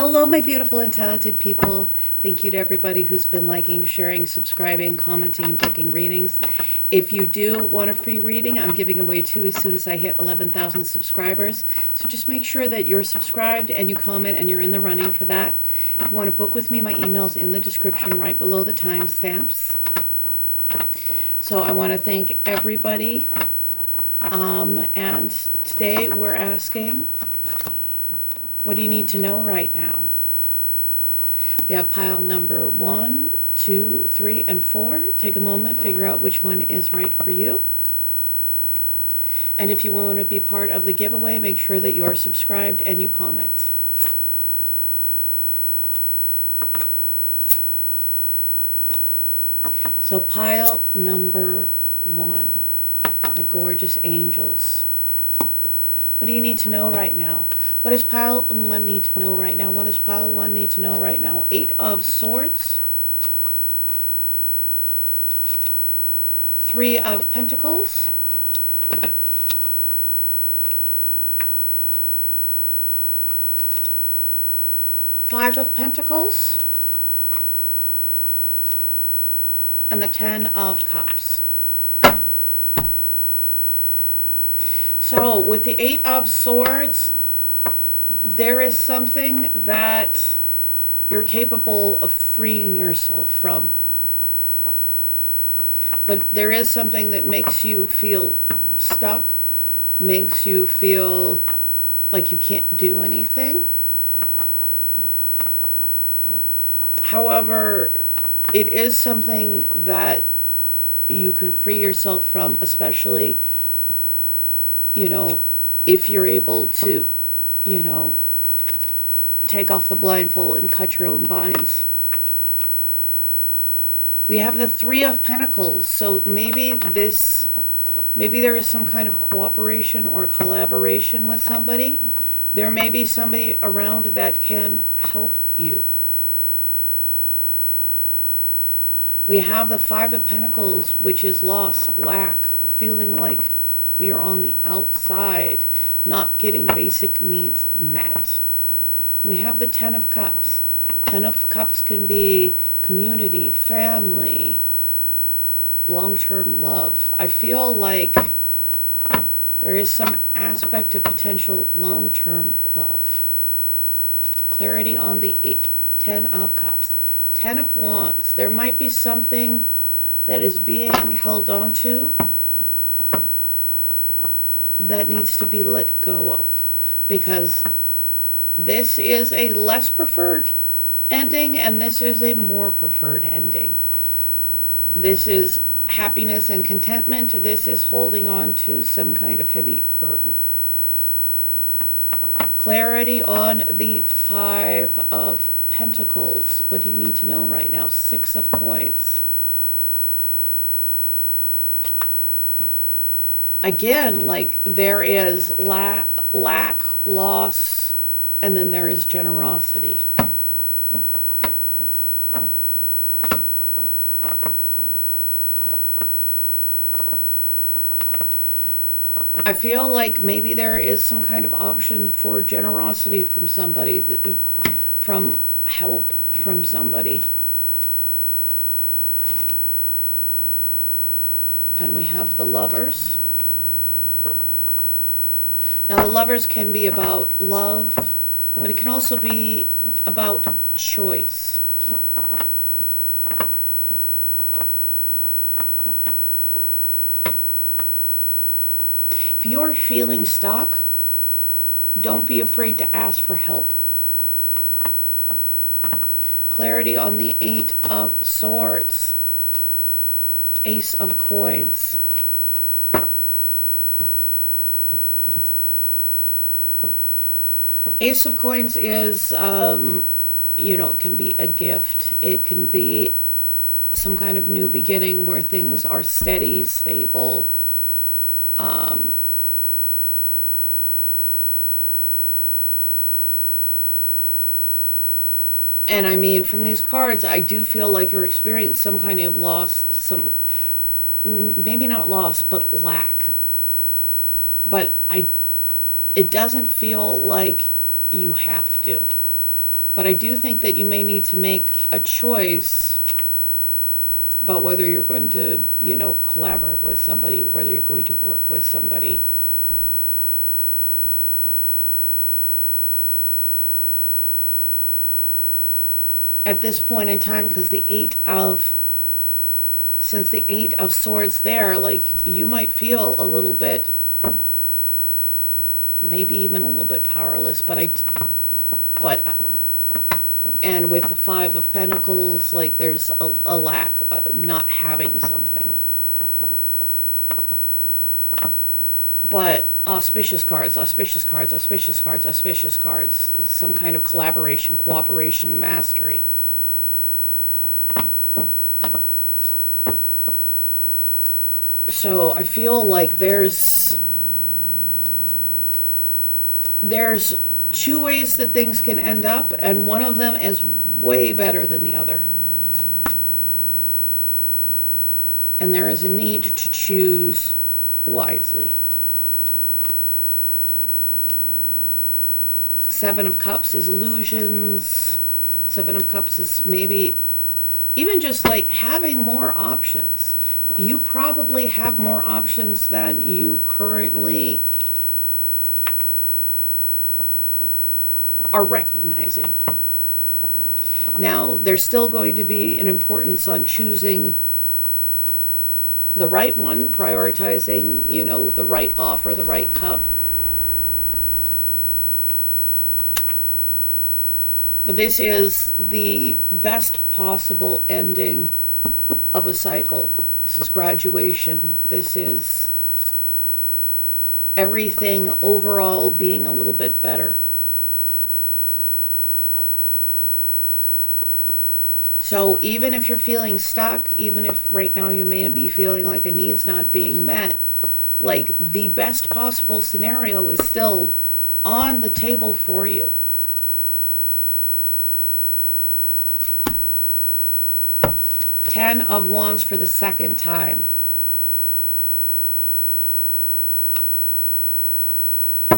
Hello, my beautiful and talented people. Thank you to everybody who's been liking, sharing, subscribing, commenting, and booking readings. If you do want a free reading, I'm giving away 2 as soon as I hit 11,000 subscribers. So just make sure that you're subscribed and you comment and you're in the running for that. If you want to book with me, my email's in the description right below the timestamps. So I want to thank everybody. And today we're asking, what do you need to know right now? We have pile number 1, 2, 3, and 4. Take a moment, figure out which one is right for you. And if you want to be part of the giveaway, make sure that you are subscribed and you comment. So pile number 1, the gorgeous angels. What do you need to know right now? What does pile 1 need to know right now? What does pile 1 need to know right now? 8 of Swords. 3 of Pentacles. 5 of Pentacles. And the 10 of Cups. So with the 8 of Swords, there is something that you're capable of freeing yourself from. But there is something that makes you feel stuck, makes you feel like you can't do anything. However, it is something that you can free yourself from, especially if you're able to, take off the blindfold and cut your own binds. We have the 3 of Pentacles. So maybe there is some kind of cooperation or collaboration with somebody. There may be somebody around that can help you. We have the 5 of Pentacles, which is loss, lack, feeling like you're on the outside, not getting basic needs met. We have the 10 of Cups. 10 of Cups can be community, family, long-term love. I feel like there is some aspect of potential long-term love. Clarity on the 10 of Cups. 10 of Wands. There might be something that is being held on to that needs to be let go of, because this is a less preferred ending and this is a more preferred ending. This is happiness and contentment. This is holding on to some kind of heavy burden. Clarity on the 5 of Pentacles. What do you need to know right now? 6 of Coins. Again, like there is lack, loss, and then there is generosity. I feel like maybe there is some kind of option for generosity from somebody, from help from somebody. And we have the Lovers. Now, the Lovers can be about love, but it can also be about choice. If you're feeling stuck, don't be afraid to ask for help. Clarity on the 8 of Swords. Ace of Coins. Ace of Coins is, it can be a gift. It can be some kind of new beginning where things are steady, stable. And I mean, from these cards, I do feel like you're experiencing some kind of loss, maybe not loss, but lack. But it doesn't feel like you have to. But I do think that you may need to make a choice about whether you're going to, collaborate with somebody, whether you're going to work with somebody. At this point in time, because since the 8 of Swords there, like, you might feel a little bit, maybe even a little bit powerless, and with the 5 of Pentacles, like, there's a lack of not having something. But auspicious cards, auspicious cards, auspicious cards, auspicious cards, some kind of collaboration, cooperation, mastery. So I feel like there's 2 ways that things can end up, and one of them is way better than the other. And there is a need to choose wisely. 7 of Cups is illusions. 7 of Cups is maybe even just like having more options. You probably have more options than you currently are recognizing. Now, there's still going to be an importance on choosing the right one, prioritizing, the right offer, the right cup. But this is the best possible ending of a cycle. This is graduation. This is everything overall being a little bit better. So even if you're feeling stuck, even if right now you may be feeling like a need's not being met, like, the best possible scenario is still on the table for you. Ten of Wands for the second time.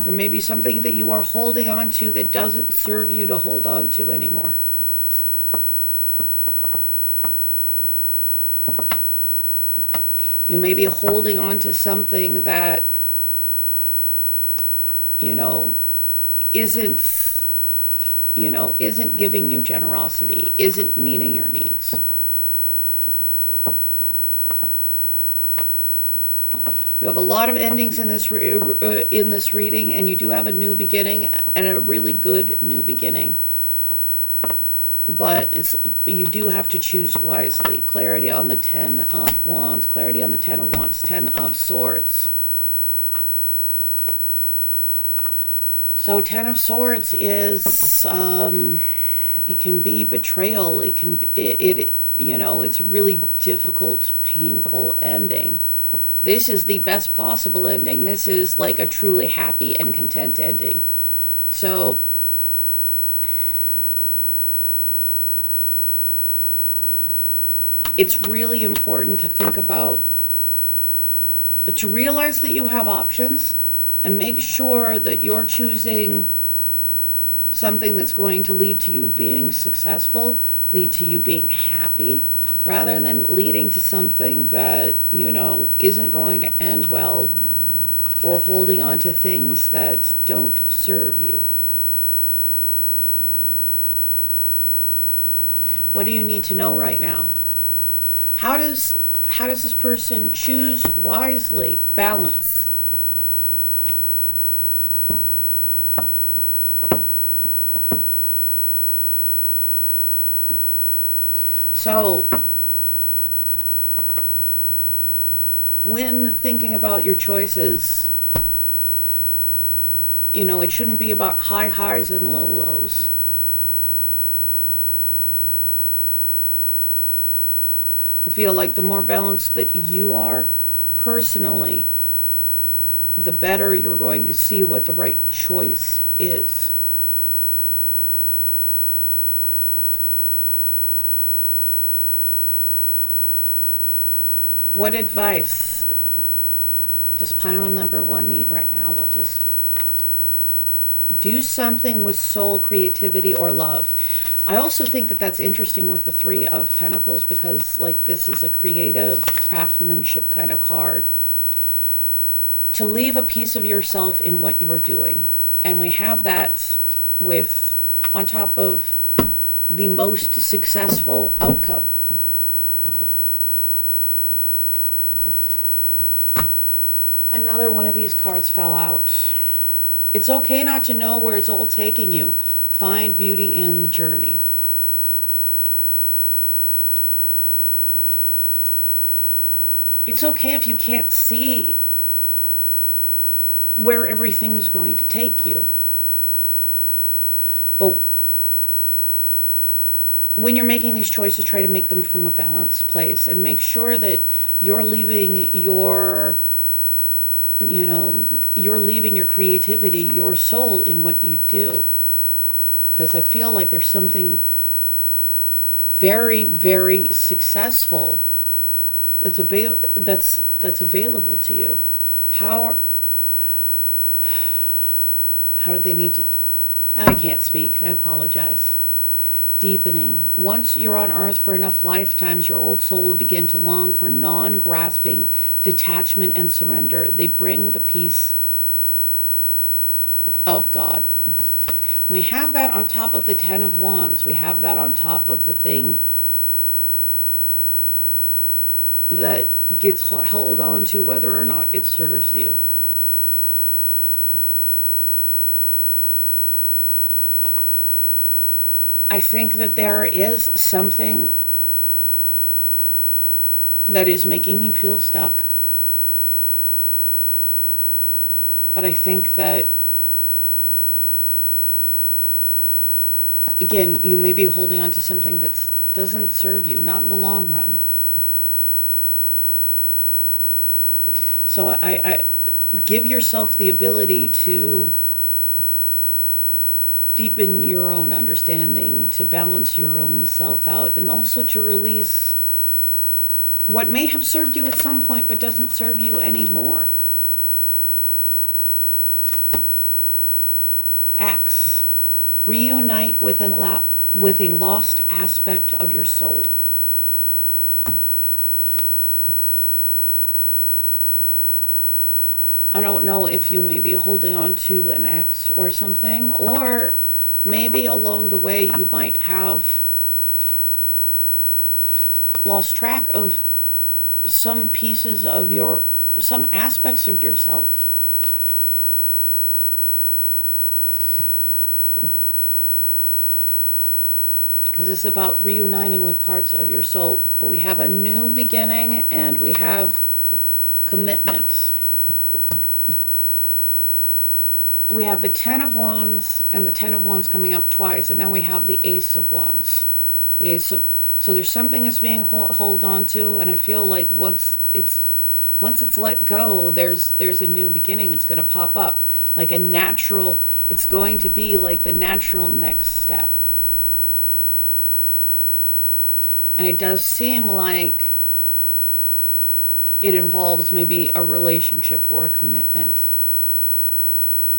There may be something that you are holding on to that doesn't serve you to hold on to anymore. You may be holding on to something that, isn't giving you generosity, isn't meeting your needs. You have a lot of endings in this reading, and you do have a new beginning, and a really good new beginning. But you do have to choose wisely. Clarity on the 10 of Wands, clarity on the 10 of Wands, 10 of Swords. So 10 of Swords is, it can be betrayal. It's a really difficult, painful ending. This is the best possible ending. This is like a truly happy and content ending. So it's really important to think about, to realize that you have options, and make sure that you're choosing something that's going to lead to you being successful, lead to you being happy, rather than leading to something that, isn't going to end well, or holding on to things that don't serve you. What do you need to know right now? How does this person choose wisely? Balance. So, when thinking about your choices, it shouldn't be about high highs and low lows. I feel like the more balanced that you are personally, the better you're going to see what the right choice is. What advice does pile number 1 need right now? What does Do something with soul, creativity, or love. I also think that that's interesting with the Three of Pentacles, because like this is a creative craftsmanship kind of card. To leave a piece of yourself in what you're doing. And we have that with, on top of the most successful outcome. Another one of these cards fell out. It's okay not to know where it's all taking you. Find beauty in the journey. It's okay if you can't see where everything's going to take you. But when you're making these choices, try to make them from a balanced place and make sure that you're leaving your, you're leaving your creativity, your soul in what you do. Because I feel like there's something very, very successful that's available to you. How do they need to... I can't speak. I apologize. Deepening. Once you're on earth for enough lifetimes, your old soul will begin to long for non-grasping detachment and surrender. They bring the peace of God. We have that on top of the Ten of Wands. We have that on top of the thing that gets held on to whether or not it serves you. I think that there is something that is making you feel stuck. But I think that, again, you may be holding on to something that doesn't serve you, not in the long run. So I give yourself the ability to deepen your own understanding, to balance your own self out, and also to release what may have served you at some point but doesn't serve you anymore. Axe. Reunite with a lost aspect of your soul. I don't know if you may be holding on to an ex or something, or maybe along the way you might have lost track of some pieces of some aspects of yourself. Because it's about reuniting with parts of your soul. But we have a new beginning and we have commitment. We have the Ten of Wands and the Ten of Wands coming up twice, and now we have the Ace of Wands. So there's something that's being held on to, and I feel like once it's let go, there's a new beginning that's going to pop up, like a natural. It's going to be like the natural next step, and it does seem like it involves maybe a relationship or a commitment.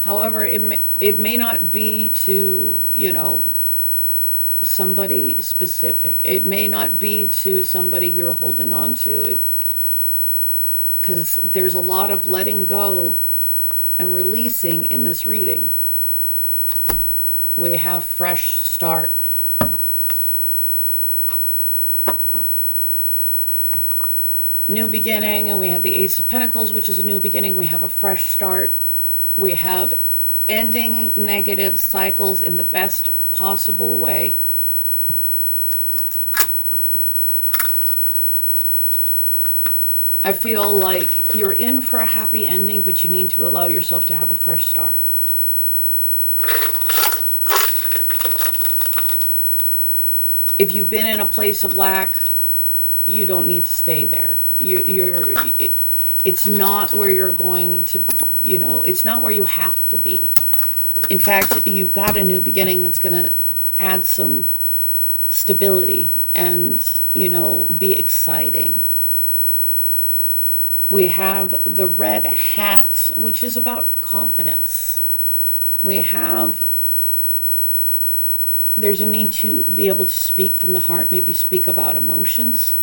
However, it may not be to, somebody specific. It may not be to somebody you're holding on to. Because there's a lot of letting go and releasing in this reading. We have fresh start. New beginning, and we have the Ace of Pentacles, which is a new beginning. We have a fresh start. We have ending negative cycles in the best possible way. I feel like you're in for a happy ending, but you need to allow yourself to have a fresh start. If you've been in a place of lack, you don't need to stay there. It's not where you're going to, it's not where you have to be. In fact, you've got a new beginning that's going to add some stability and, be exciting. We have the red hat, which is about confidence. We have, there's a need to be able to speak from the heart, maybe speak about emotions.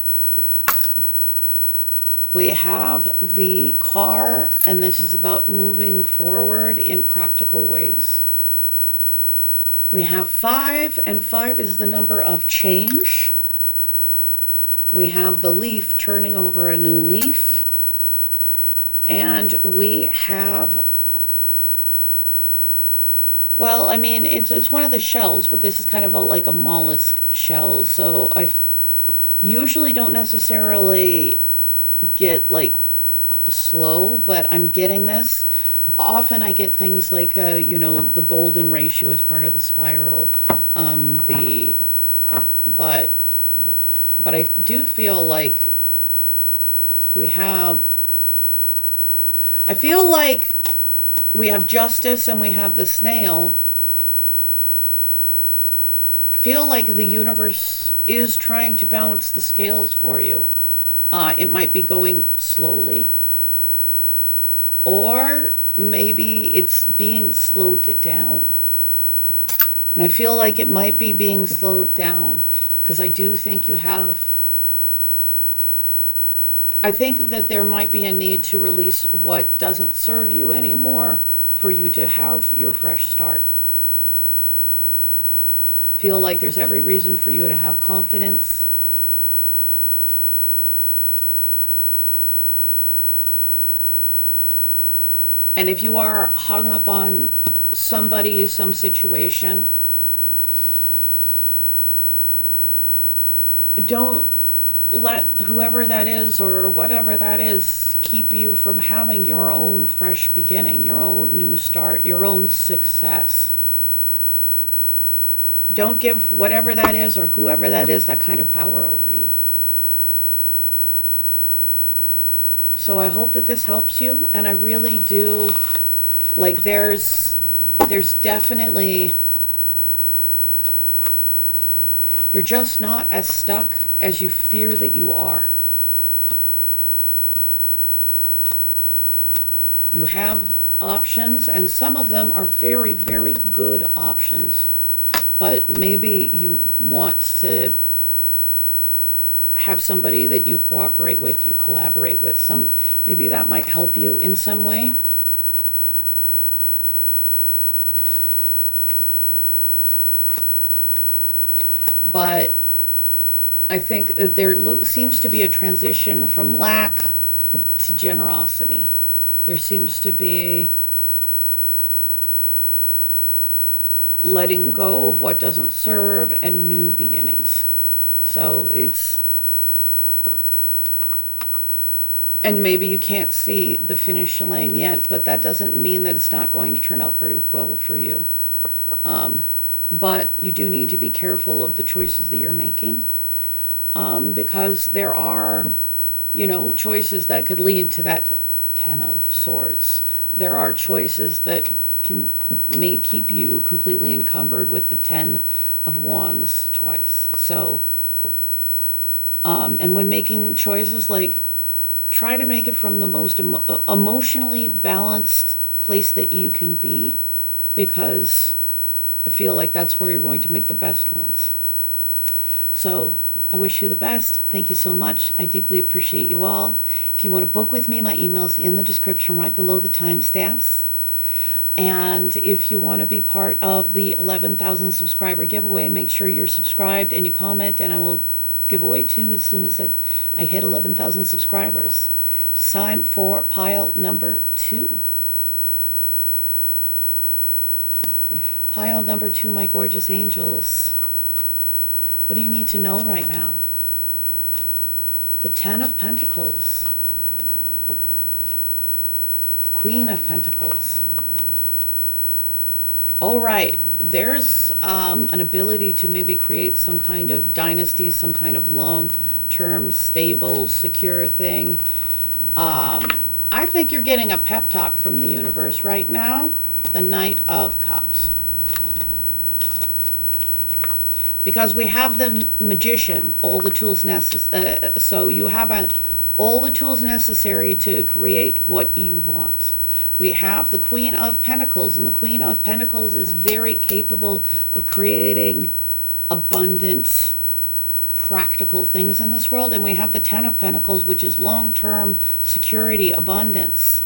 We have the car, and this is about moving forward in practical ways. We have 5, and 5 is the number of change. We have the leaf, turning over a new leaf. And we have, well, I mean, it's one of the shells, but this is kind of like a mollusk shell. So I usually don't necessarily get like slow, but I'm getting this. Often I get things like, the golden ratio is part of the spiral. But I do feel like I feel like we have justice and we have the snail. I feel like the universe is trying to balance the scales for you. It might be going slowly, or maybe it's being slowed down. And I feel like it might be being slowed down, because I do think I think that there might be a need to release what doesn't serve you anymore for you to have your fresh start. I feel like there's every reason for you to have confidence. And if you are hung up on somebody, some situation, don't let whoever that is or whatever that is keep you from having your own fresh beginning, your own new start, your own success. Don't give whatever that is or whoever that is that kind of power over you. So I hope that this helps you, and I really do. Like, there's definitely, you're just not as stuck as you fear that you are. You have options, and some of them are very, very good options. But maybe you want to have somebody that you cooperate with, you collaborate with. Maybe that might help you in some way. But I think that there seems to be a transition from lack to generosity. There seems to be letting go of what doesn't serve and new beginnings. So and maybe you can't see the finish line yet, but that doesn't mean that it's not going to turn out very well for you. But you do need to be careful of the choices that you're making, because there are, choices that could lead to that 10 of Swords. There are choices that may keep you completely encumbered with the 10 of Wands twice. So, and when making choices, like, try to make it from the most emotionally balanced place that you can be, because I feel like that's where you're going to make the best ones. So I wish you the best. Thank you so much. I deeply appreciate you all. If you want to book with me, my email's in the description right below the timestamps. And if you want to be part of the 11,000 subscriber giveaway, make sure you're subscribed and you comment, and I will give away too as soon as I hit 11,000 subscribers. It's time for pile number 2. Pile number 2, my gorgeous angels. What do you need to know right now? The 10 of Pentacles. The Queen of Pentacles. All right, there's an ability to maybe create some kind of dynasty, some kind of long-term, stable, secure thing. I think you're getting a pep talk from the universe right now. The Knight of Cups. Because we have the Magician, all the tools necessary. So you have all the tools necessary to create what you want. We have the Queen of Pentacles, and the Queen of Pentacles is very capable of creating abundant, practical things in this world. And we have the Ten of Pentacles, which is long-term security, abundance.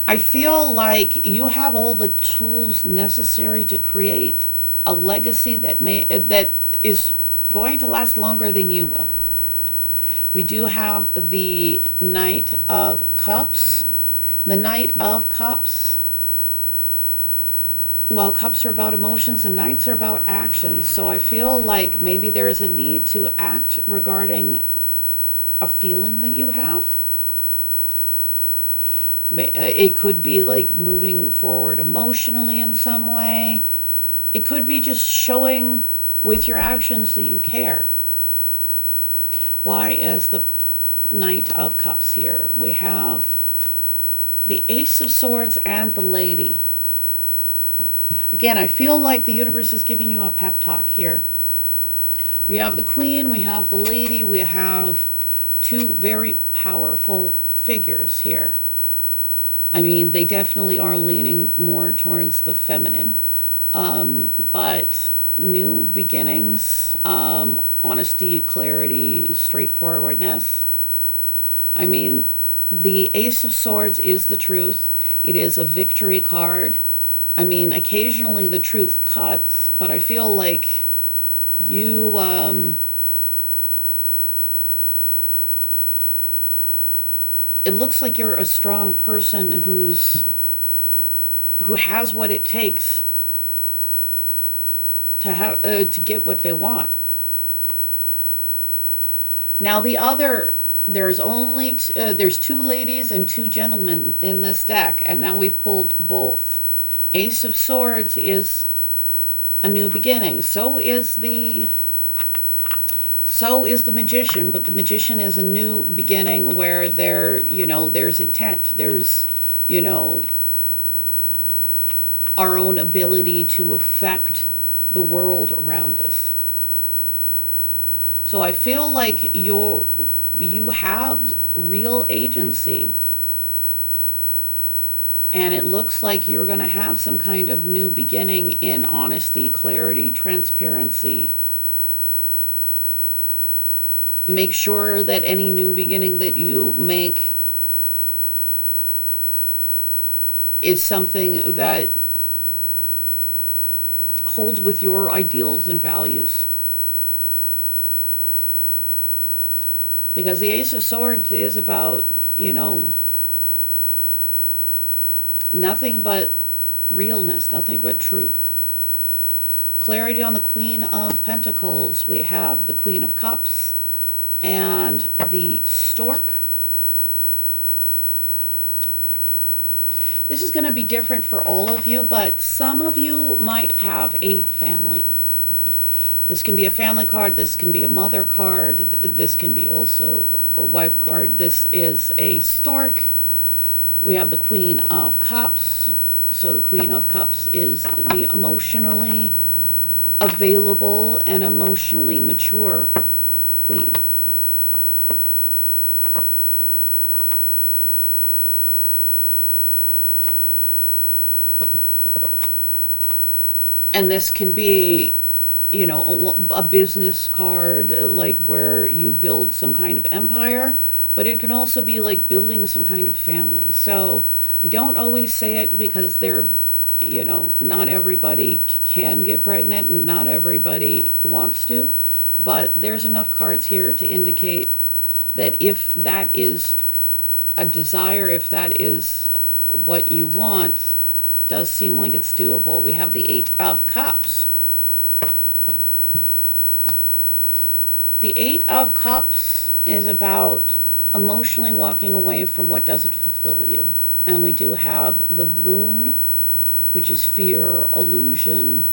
I feel like you have all the tools necessary to create a legacy that is going to last longer than you will. We do have the Knight of Cups. The Knight of Cups, well, cups are about emotions and knights are about actions. So I feel like maybe there is a need to act regarding a feeling that you have. It could be like moving forward emotionally in some way. It could be just showing with your actions that you care. Why is the Knight of Cups here? We have the Ace of Swords and the Lady. Again, I feel like the universe is giving you a pep talk here. We have the Queen, we have the Lady, we have two very powerful figures here. I mean, they definitely are leaning more towards the feminine. But new beginnings, honesty, clarity, straightforwardness. I mean, the Ace of Swords is the truth. It is a victory card. I mean, occasionally the truth cuts, but I feel like you, it looks like you're a strong person who has what it takes to have to get what they want. Now there's only there's two ladies and two gentlemen in this deck, and now we've pulled both. Ace of Swords is a new beginning. So is the Magician, but the Magician is a new beginning where there's intent, there's, our own ability to affect the world around us. So I feel like you have real agency, and it looks like you're going to have some kind of new beginning in honesty, clarity, transparency. Make sure that any new beginning that you make is something that holds with your ideals and values. Because the Ace of Swords is about, nothing but realness, nothing but truth. Clarity on the Queen of Pentacles. We have the Queen of Cups and the Stork. This is going to be different for all of you, but some of you might have a family. This can be a family card. This can be a mother card. This can be also a wife card. This is a stork. We have the Queen of Cups. So the Queen of Cups is the emotionally available and emotionally mature queen. And this can be, a business card, like where you build some kind of empire, but it can also be like building some kind of family. So I don't always say it because not everybody can get pregnant and not everybody wants to, but there's enough cards here to indicate that if that is a desire, if that is what you want, does seem like it's doable. We have the Eight of Cups. The Eight of Cups is about emotionally walking away from what doesn't fulfill you. And we do have the Moon, which is fear, illusion.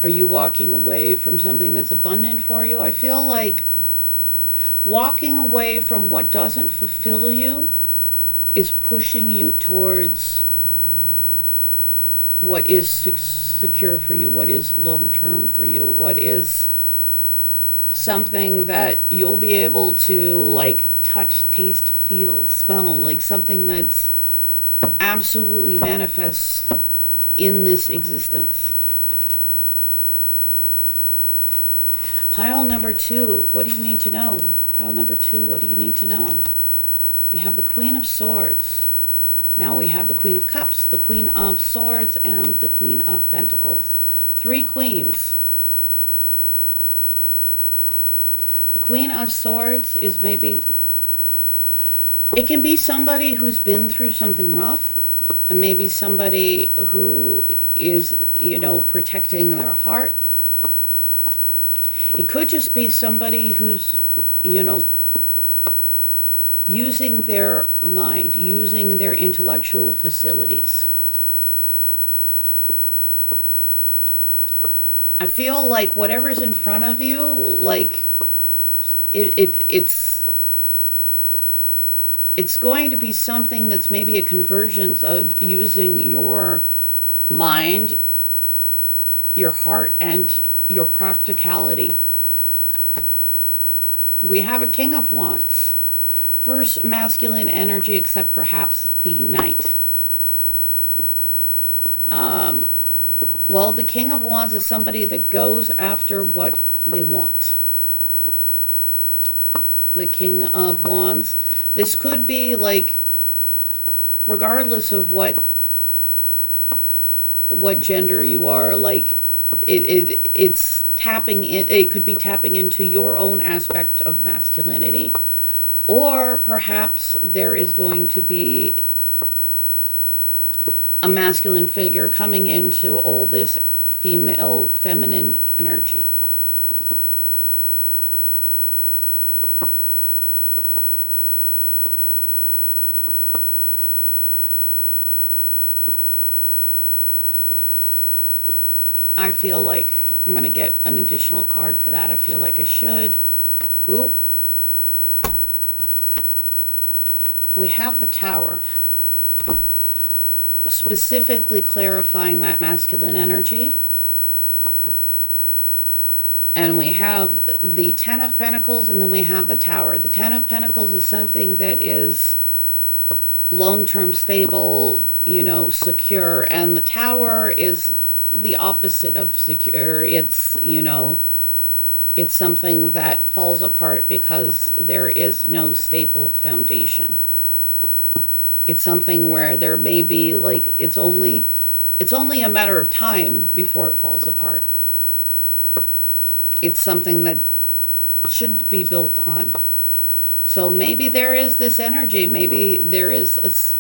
Are you walking away from something that's abundant for you? I feel like walking away from what doesn't fulfill you is pushing you towards what is secure for you, what is long-term for you, what is something that you'll be able to like touch, taste, feel, smell, like something that's absolutely manifests in this existence. Pile number 2, what do you need to know? Pile number 2, what do you need to know? We have the Queen of Swords. Now we have the Queen of Cups, the Queen of Swords, and the Queen of Pentacles. 3 queens. The Queen of Swords is maybe... it can be somebody who's been through something rough. And maybe somebody who is, you know, protecting their heart. It could just be somebody who's, you know, using their mind, using their intellectual facilities. I feel like whatever's in front of you, like it's going to be something that's maybe a convergence of using your mind, your heart, and your practicality. We have a King of Wands. First masculine energy, except perhaps the Knight. Well, the King of Wands is somebody that goes after what they want. The King of Wands. This could be like, regardless of what gender you are, like it's tapping in. It could be tapping into your own aspect of masculinity, or perhaps there is going to be a masculine figure coming into all this feminine energy. I feel like I'm going to get an additional card for that. I feel like I should. Ooh. We have the Tower. Specifically clarifying that masculine energy. And we have the Ten of Pentacles, and then we have the Tower. The Ten of Pentacles is something that is long-term, stable, you know, secure. And the Tower is the opposite of secure. It's, you know, it's something that falls apart because there is no stable foundation. It's something where there may be like, it's only a matter of time before it falls apart. It's something that should be built on. So maybe there is this energy. Maybe there is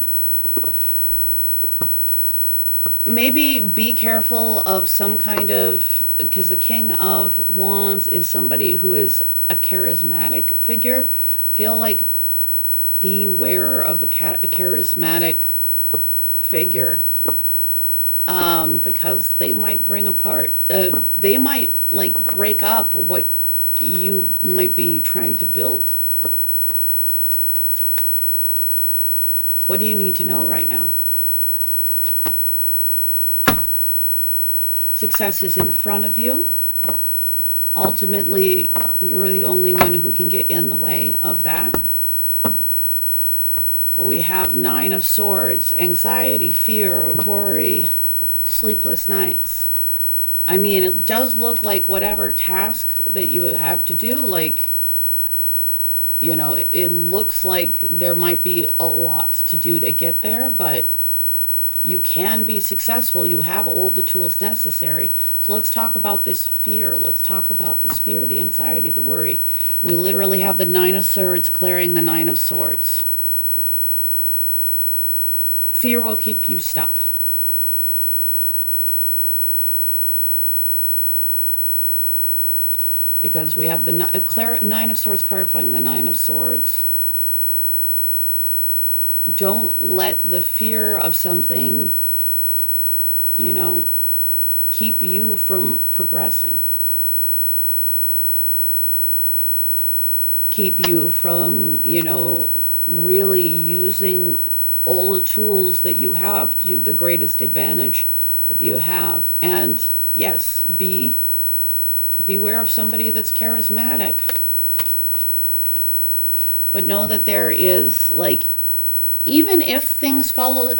maybe be careful of some kind of, because the King of Wands is somebody who is a charismatic figure. Feel like beware of a charismatic figure, because they might bring apart, they might like break up what you might be trying to build. What do you need to know right now? Success is in front of you. Ultimately, you're the only one who can get in the way of that. But we have Nine of Swords, anxiety, fear, worry, sleepless nights. I mean, it does look like whatever task that you have to do, like, you know, it looks like there might be a lot to do to get there, but you can be successful. You have all the tools necessary. So let's talk about this fear. Let's talk about this fear, the anxiety, the worry. We literally have the Nine of Swords clearing the Nine of Swords. Fear will keep you stuck. Because we have the Nine of Swords clarifying the Nine of Swords. Don't let the fear of something, you know, keep you from progressing. Keep you from, you know, really using all the tools that you have to the greatest advantage that you have. And yes, be beware of somebody that's charismatic. But know that there is, like, even if things fall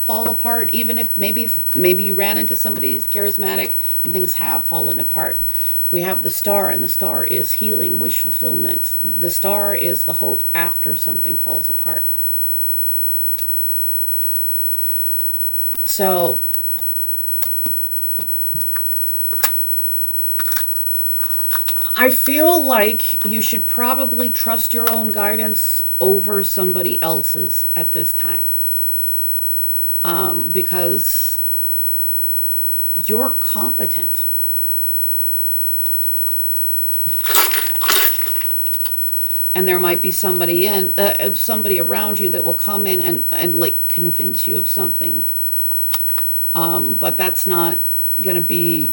apart, even if maybe you ran into somebody who's charismatic and things have fallen apart, we have the star, and the star is healing, wish fulfillment. The star is the hope after something falls apart. So I feel like you should probably trust your own guidance over somebody else's at this time. Because you're competent. And there might be somebody around you that will come in and like convince you of something. But that's not going to be,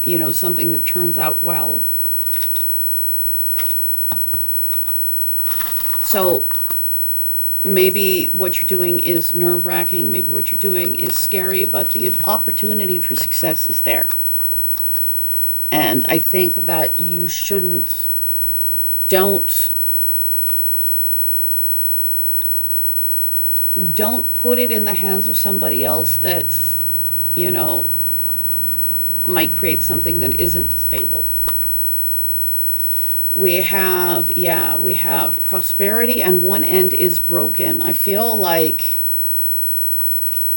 you know, something that turns out well. So maybe what you're doing is nerve-wracking. Maybe what you're doing is scary, but the opportunity for success is there. And I think that you don't put it in the hands of somebody else that, you know, might create something that isn't stable. We have prosperity, and one end is broken. I feel like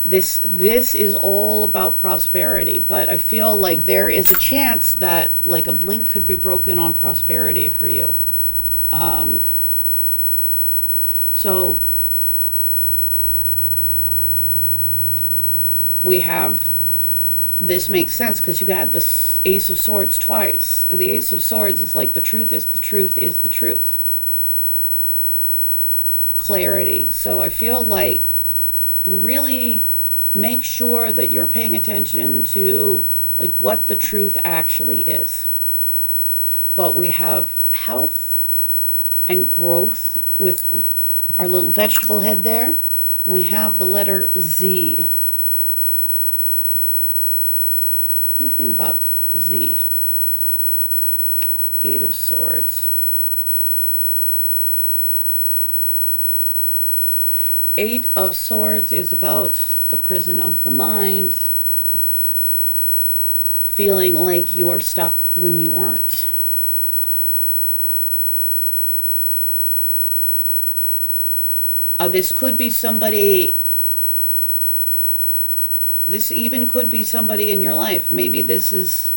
this is all about prosperity, but I feel like there is a chance that like a link could be broken on prosperity for you. So we have, this makes sense because you got the Ace of Swords twice. The Ace of Swords is like the truth is the truth is the truth. Clarity. So I feel like really make sure that you're paying attention to like what the truth actually is. But we have health and growth with our little vegetable head there. And we have the letter Z. What do you think about Z? Eight of Swords. Eight of Swords is about the prison of the mind. Feeling like you are stuck when you aren't. This could be somebody. This even could be somebody in your life. Maybe this is...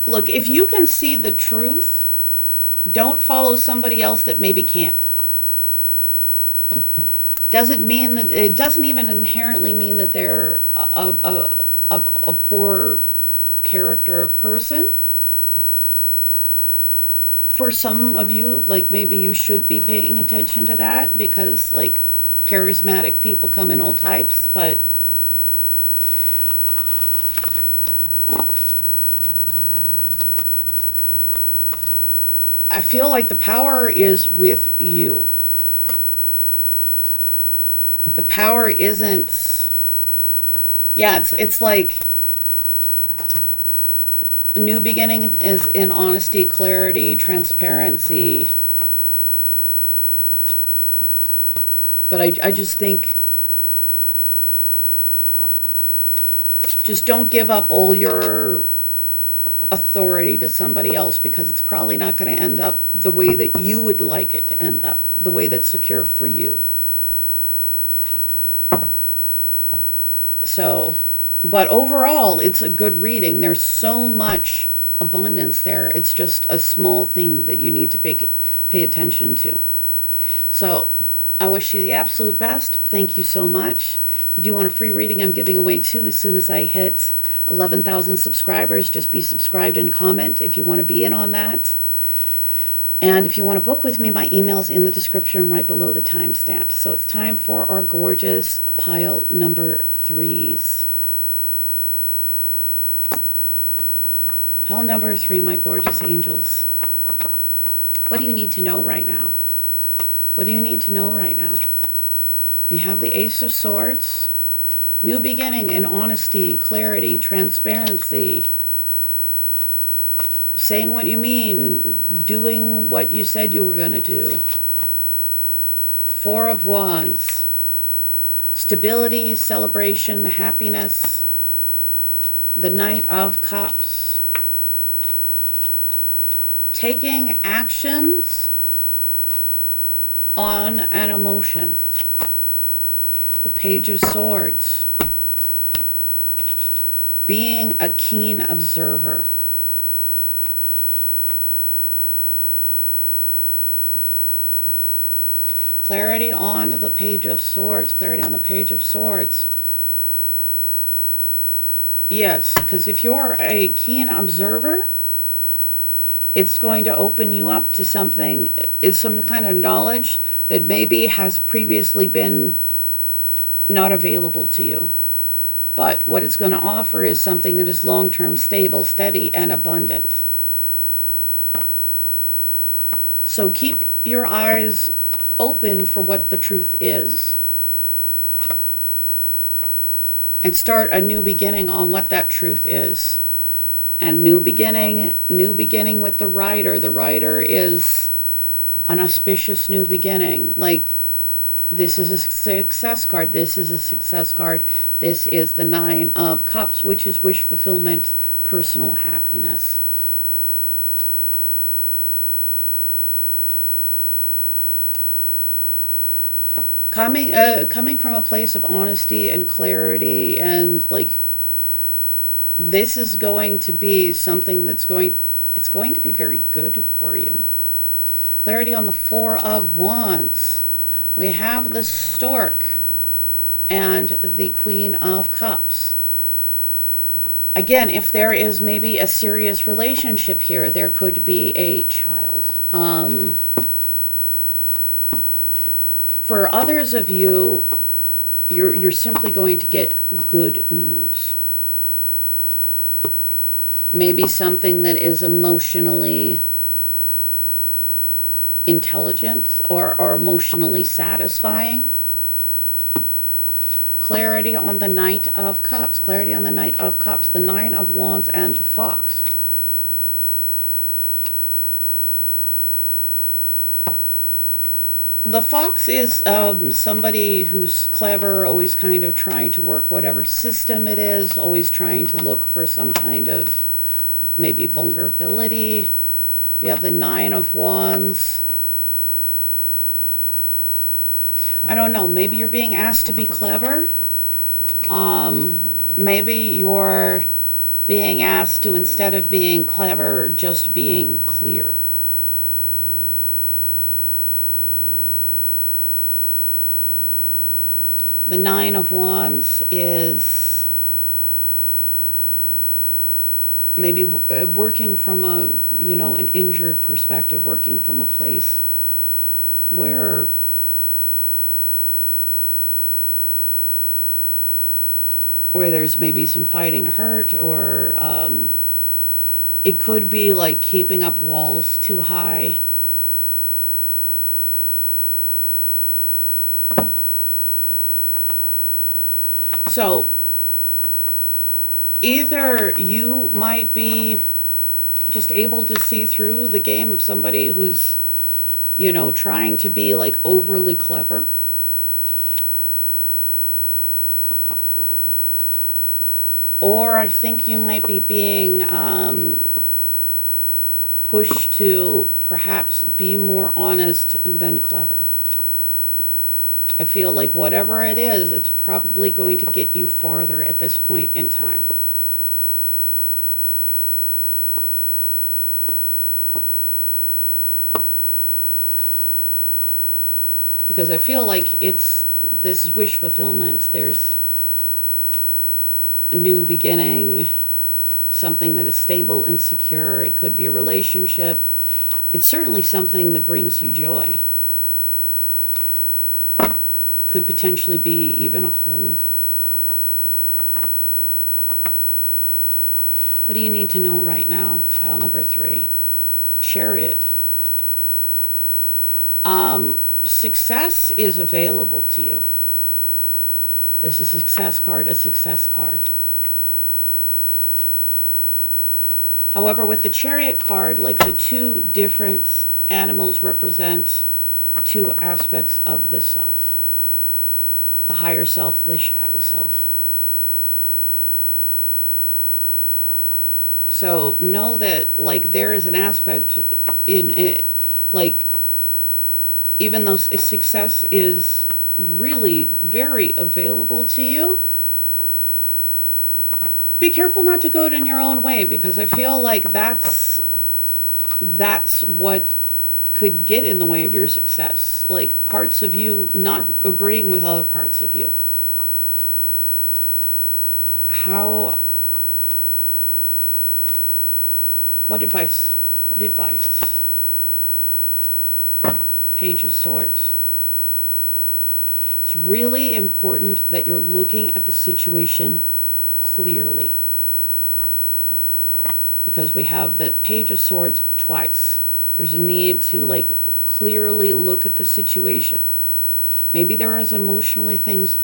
Look, if you can see the truth, don't follow somebody else that maybe can't. Doesn't mean that... It doesn't even inherently mean that they're a poor character of person. For some of you, like maybe you should be paying attention to that because like charismatic people come in all types, but I feel like the power is with you. The power isn't... Yeah, it's like new beginning is in honesty, clarity, transparency. But I just think, just don't give up all your authority to somebody else because it's probably not going to end up the way that you would like it to end up, the way that's secure for you. So, but overall, it's a good reading. There's so much abundance there. It's just a small thing that you need to pay attention to. So, I wish you the absolute best. Thank you so much. You do want a free reading I'm giving away too as soon as I hit 11,000 subscribers. Just be subscribed and comment if you want to be in on that. And if you want to book with me, my email's in the description right below the timestamp. So it's time for our gorgeous pile number 3s. Pile number 3, my gorgeous angels. What do you need to know right now? What do you need to know right now? We have the Ace of Swords. New beginning and honesty, clarity, transparency. saying what you mean, doing what you said you were going to do. Four of Wands. Stability, celebration, happiness. The Knight of Cups. Taking actions on an emotion. The Page of Swords. Being a keen observer. Clarity on the Page of Swords. Clarity on the Page of Swords. Yes, because if you're a keen observer, it's going to open you up to something, is some kind of knowledge that maybe has previously been not available to you. But what it's going to offer is something that is long-term, stable, steady, and abundant. So keep your eyes open for what the truth is. And start a new beginning on what that truth is. And new beginning with the Rider. The Rider is an auspicious new beginning. Like, this is a success card. This is a success card. This is the Nine of Cups, which is wish fulfillment, personal happiness. Coming from a place of honesty and clarity, and like, this is going to be something that's going to be very good for you. Clarity on the Four of Wands. We have the Stork and the Queen of Cups. Again, if there is maybe a serious relationship here, there could be a child. For others of you, you're simply going to get good news. Maybe something that is emotionally intelligent or emotionally satisfying. Clarity on the Knight of Cups. Clarity on the Knight of Cups. The Nine of Wands and the Fox. The Fox is somebody who's clever, always kind of trying to work whatever system it is, always trying to look for some kind of maybe vulnerability. We have the Nine of Wands. I don't know, maybe you're being asked to be clever. Maybe you're being asked to, instead of being clever, just being clear. The Nine of Wands is maybe working from a, an injured perspective, working from a place where there's maybe some fighting, hurt, or it could be like keeping up walls too high. So either you might be just able to see through the game of somebody who's, trying to be like overly clever. Or I think you might be being pushed to perhaps be more honest than clever. I feel like whatever it is, it's probably going to get you farther at this point in time. Because I feel like this is wish fulfillment. There's a new beginning, something that is stable and secure. It could be a relationship. It's certainly something that brings you joy. Could potentially be even a home. What do you need to know right now? Pile number 3. Chariot. Success is available to you. This is a success card, a success card. However, with the Chariot card, like the two different animals represent two aspects of the self. The higher self, the shadow self. So know that, like, there is an aspect in it, like, even though success is really very available to you, be careful not to go it in your own way, because I feel like that's what could get in the way of your success. Like, parts of you not agreeing with other parts of you. What advice? What advice? Page of Swords. It's really important that you're looking at the situation clearly, because we have that Page of Swords twice. There's a need to, like, clearly look at the situation. Maybe there is emotionally things.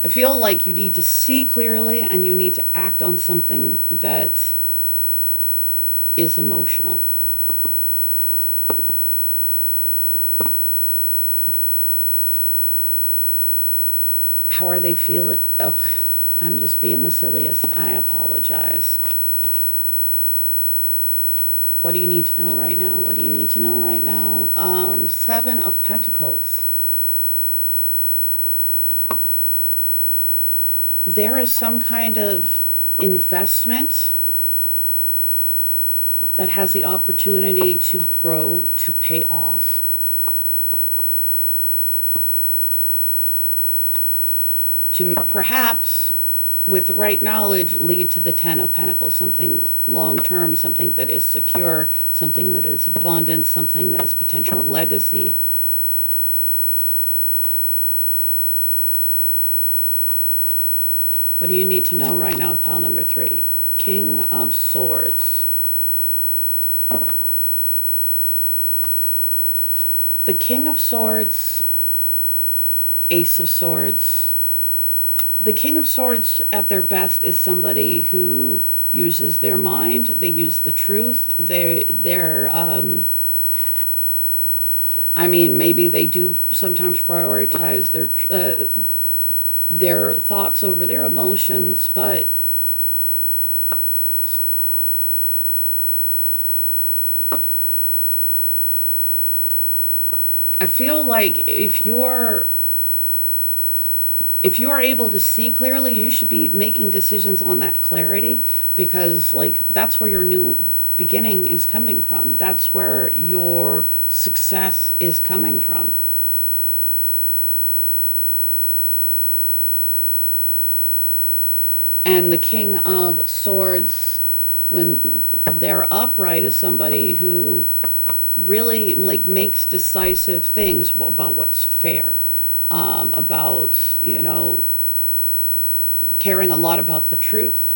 I feel like you need to see clearly, and you need to act on something that is emotional. How are they feeling? Oh, I'm just being the silliest. I apologize. What do you need to know right now? What do you need to know right now? Seven of Pentacles. There is some kind of investment that has the opportunity to grow, to pay off. To perhaps, with the right knowledge, lead to the Ten of Pentacles, something long-term, something that is secure, something that is abundant, something that is potential legacy. What do you need to know right now with pile number 3? King of Swords. The King of Swords, Ace of Swords. The King of Swords at their best is somebody who uses their mind. They use the truth. I mean, maybe they do sometimes prioritize their thoughts over their emotions, but I feel like if you're able to see clearly, you should be making decisions on that clarity, because, like, that's where your new beginning is coming from. That's where your success is coming from. And the King of Swords, when they're upright, is somebody who really, like, makes decisive things about what's fair. About, you know, caring a lot about the truth.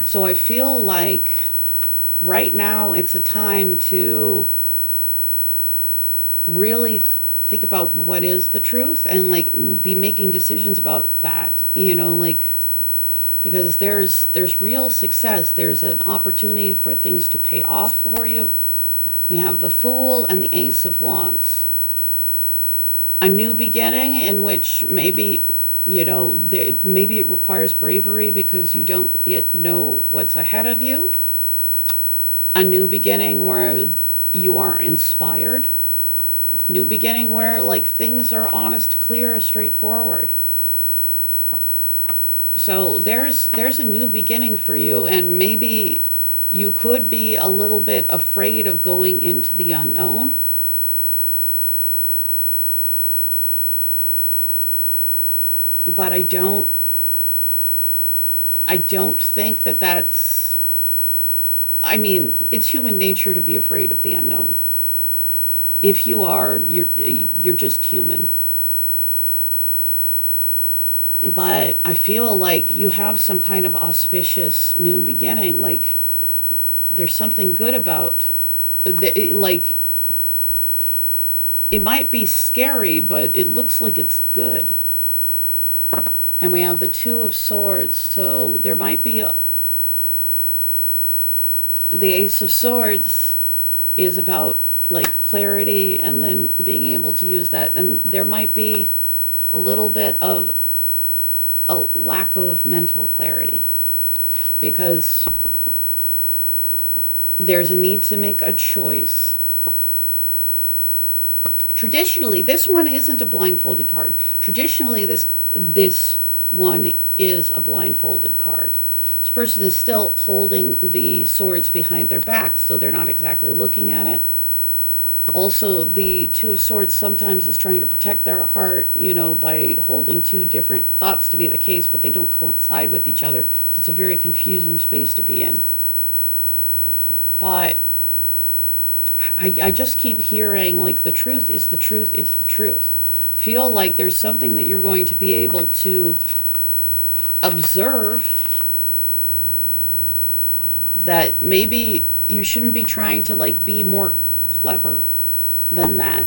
So I feel like right now it's a time to really think about what is the truth, and, like, be making decisions about that, you know, like, because there's real success. There's an opportunity for things to pay off for you. We have the Fool and the Ace of Wands. A new beginning in which maybe, you know, maybe it requires bravery because you don't yet know what's ahead of you. A new beginning where you are inspired. New beginning where, like, things are honest, clear, straightforward. So there's a new beginning for you, and maybe you could be a little bit afraid of going into the unknown. But I don't think that that's, I mean, it's human nature to be afraid of the unknown. If you are, you're just human. But I feel like you have some kind of auspicious new beginning. Like, there's something good about, like, it might be scary, but it looks like it's good. And we have the Two of Swords, so there might be the Ace of Swords is about like clarity and then being able to use that, and there might be a little bit of a lack of mental clarity because there's a need to make a choice. Traditionally, this one isn't a blindfolded card. Traditionally, this one is a blindfolded card. This person is still holding the swords behind their backs, so they're not exactly looking at it. Also, the Two of Swords sometimes is trying to protect their heart, you know, by holding two different thoughts to be the case, but they don't coincide with each other. So it's a very confusing space to be in. But I just keep hearing, like, the truth is the truth is the truth. Feel like there's something that you're going to be able to observe that maybe you shouldn't be trying to, like, be more clever than that,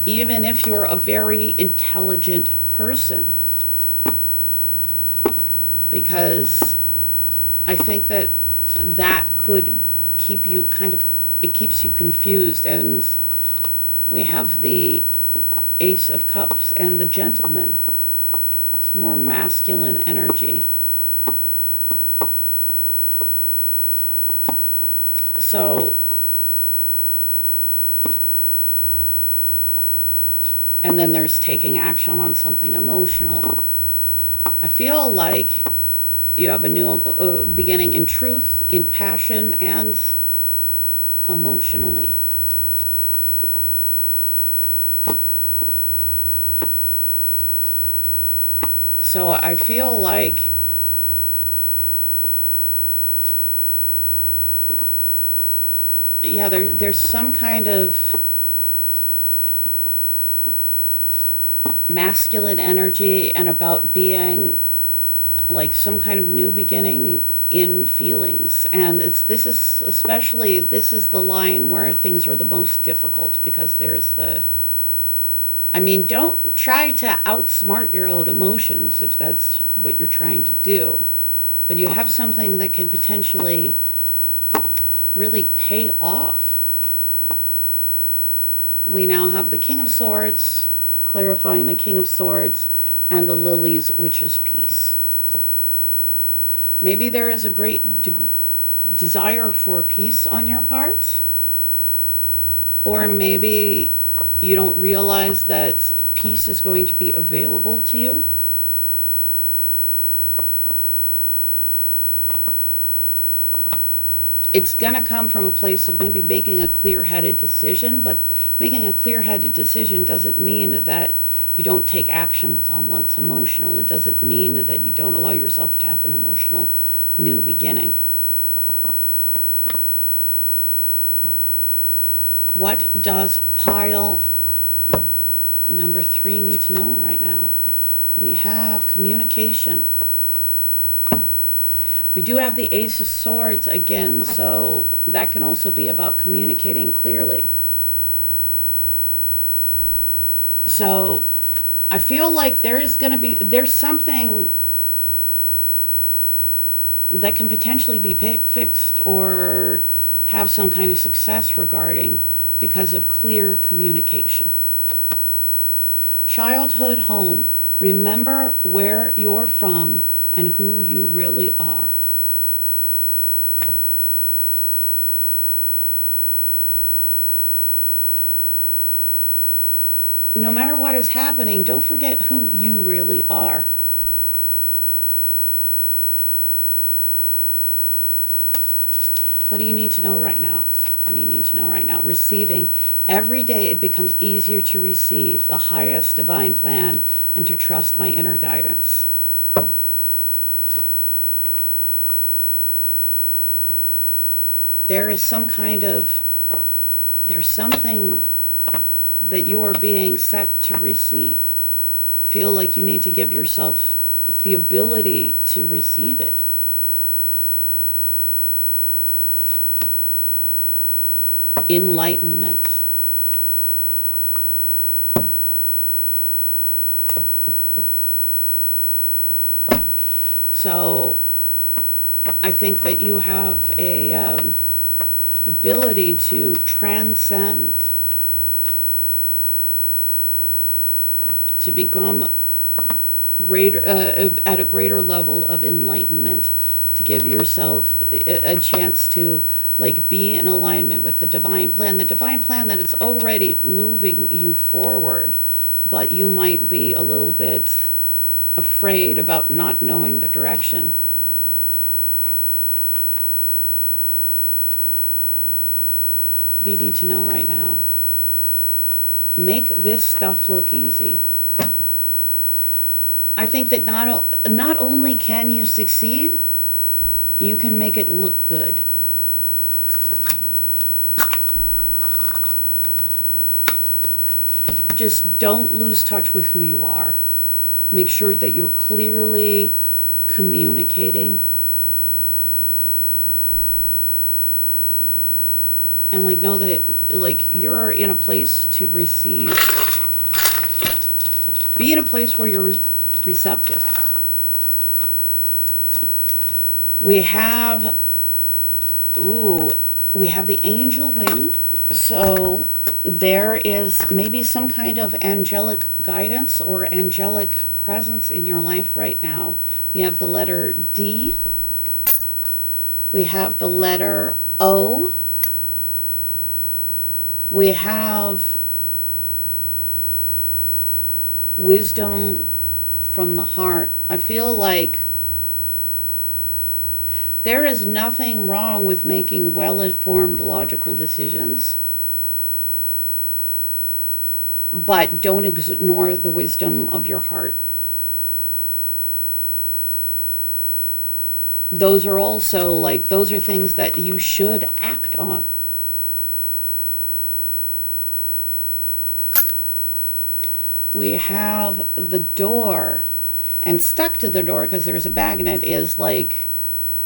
even if you're a very intelligent person, because I think that could keep you it keeps you confused. And we have the Ace of Cups and the Gentleman. It's more masculine energy. So, and then there's taking action on something emotional. I feel like you have a new beginning in truth, in passion, and emotionally. So I feel like there's some kind of masculine energy and about being like some kind of new beginning in feelings. And this is the line where things are the most difficult, because there's don't try to outsmart your own emotions if that's what you're trying to do, but you have something that can potentially really pay off. We now have the King of Swords clarifying the King of Swords and the Lilies, which is peace. Maybe there is a great desire for peace on your part, or maybe you don't realize that peace is going to be available to you. It's going to come from a place of maybe making a clear-headed decision, but making a clear-headed decision doesn't mean that you don't take action on what's emotional. It doesn't mean that you don't allow yourself to have an emotional new beginning. What does pile number 3 need to know right now? We have communication. We do have the Ace of Swords again, so that can also be about communicating clearly. So I feel like there's something that can potentially be fixed or have some kind of success regarding because of clear communication. Childhood home. Remember where you're from and who you really are. No matter what is happening, don't forget who you really are. What do you need to know right now? What do you need to know right now? Receiving. Every day it becomes easier to receive the highest divine plan and to trust my inner guidance. There's something that you are being set to receive. Feel like you need to give yourself the ability to receive it. Enlightenment. So I think that you have a ability to transcend, to become greater, at a greater level of enlightenment, to give yourself a chance to like be in alignment with the divine plan that is already moving you forward, but you might be a little bit afraid about not knowing the direction. What do you need to know right now? Make this stuff look easy. I think that not only can you succeed, you can make it look good. Just don't lose touch with who you are. Make sure that you're clearly communicating. And like know that like you're in a place to receive. Be in a place where you're receptive. We have the angel wing. So there is maybe some kind of angelic guidance or angelic presence in your life right now. We have the letter D. We have the letter O. We have wisdom from the heart. I feel like there is nothing wrong with making well-informed, logical decisions. But don't ignore the wisdom of your heart. Those are also like, those are things that you should act on. We have the door, and stuck to the door because there's a magnet is like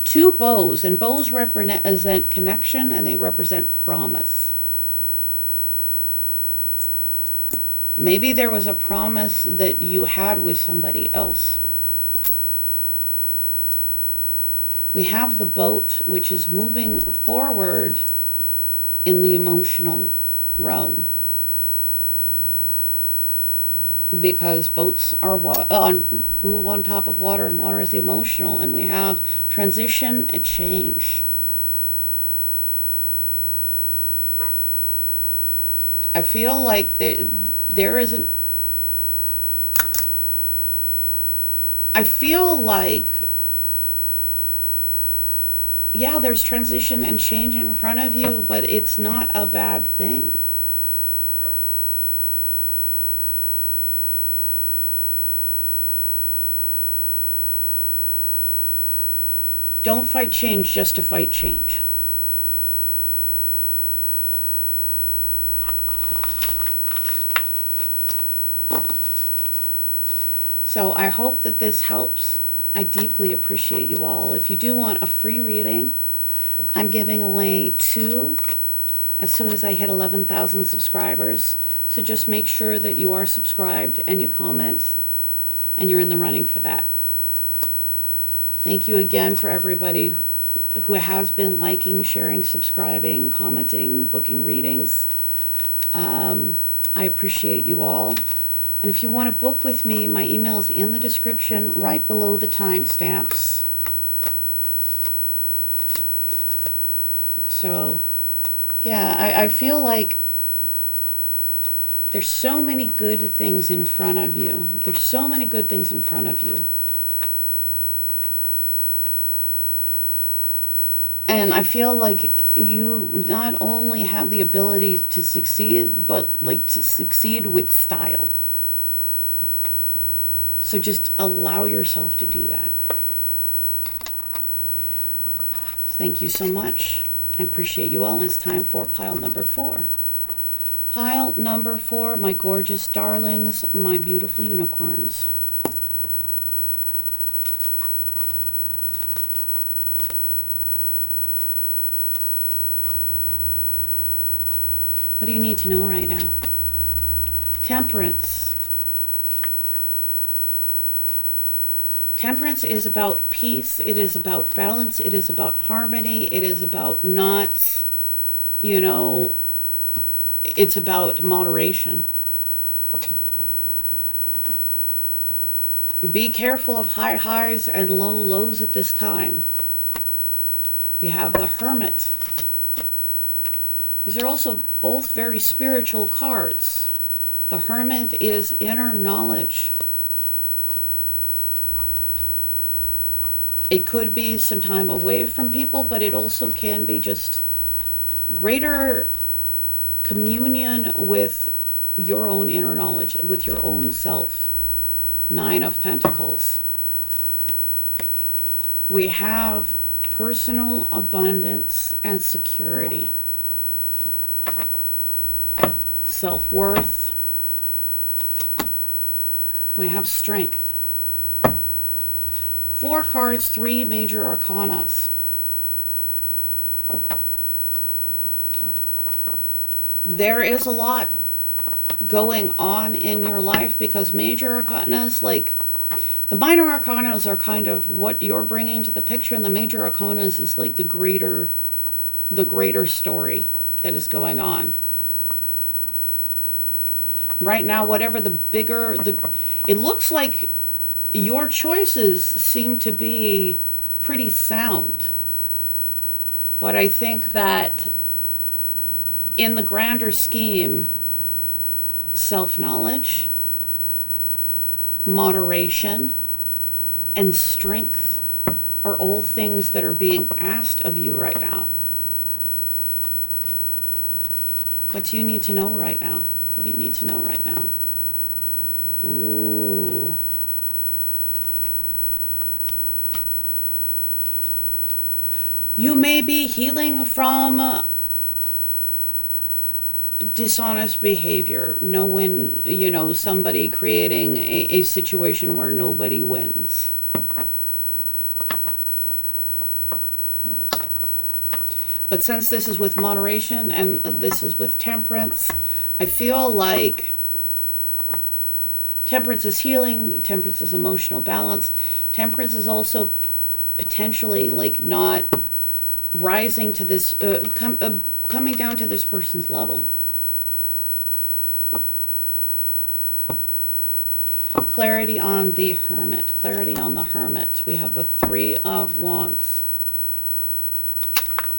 two bows, and bows represent connection and they represent promise. Maybe there was a promise that you had with somebody else. We have the boat, which is moving forward in the emotional realm. Because boats are move on top of water, and water is the emotional. And we have transition and change. I feel like there isn't... I feel like, yeah, there's transition and change in front of you, but it's not a bad thing. Don't fight change just to fight change. So I hope that this helps. I deeply appreciate you all. If you do want a free reading, I'm giving away 2 as soon as I hit 11,000 subscribers. So just make sure that you are subscribed and you comment and you're in the running for that. Thank you again for everybody who has been liking, sharing, subscribing, commenting, booking readings. I appreciate you all. And if you want to book with me, my email is in the description right below the timestamps. So, yeah, I feel like there's so many good things in front of you. There's so many good things in front of you. And I feel like you not only have the ability to succeed, but like to succeed with style. So just allow yourself to do that. Thank you so much. I appreciate you all. And it's time for pile number 4. Pile number 4, my gorgeous darlings, my beautiful unicorns. What do you need to know right now? Temperance. Temperance is about peace. It is about balance. It is about harmony. It is about not, you know, it's about moderation. Be careful of high highs and low lows at this time. We have the Hermit. These are also both very spiritual cards. The Hermit is inner knowledge. It could be some time away from people, but it also can be just greater communion with your own inner knowledge, with your own self. 9 of Pentacles. We have personal abundance and security. Self-worth. We have strength. 4 cards, 3 major arcanas. There is a lot going on in your life because major arcanas, like the minor arcanas are kind of what you're bringing to the picture, and the major arcanas is like the greater story that is going on. Right now, whatever the bigger, it looks like your choices seem to be pretty sound. But I think that in the grander scheme, self-knowledge, moderation, and strength are all things that are being asked of you right now. What do you need to know right now? What do you need to know right now? Ooh. You may be healing from dishonest behavior. Somebody creating a situation where nobody wins. But since this is with moderation and this is with temperance, I feel like temperance is healing, temperance is emotional balance. Temperance is also potentially like not rising to this, coming down to this person's level. Clarity on the Hermit. Clarity on the Hermit. We have the 3 of Wands.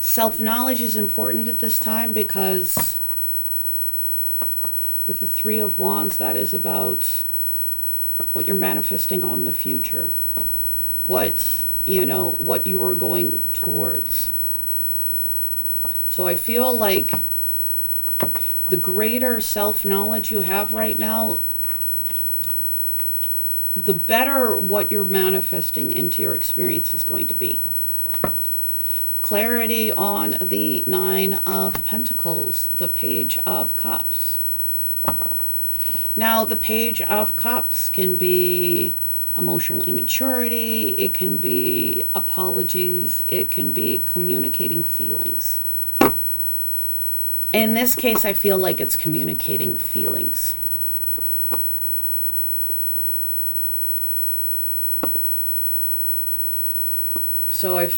Self-knowledge is important at this time because with the 3 of Wands, that is about what you're manifesting on the future. What you are going towards. So I feel like the greater self-knowledge you have right now, the better what you're manifesting into your experience is going to be. Clarity on the 9 of Pentacles, the Page of Cups. Now, the Page of Cups can be emotional immaturity, it can be apologies, it can be communicating feelings. In this case, I feel like it's communicating feelings. So I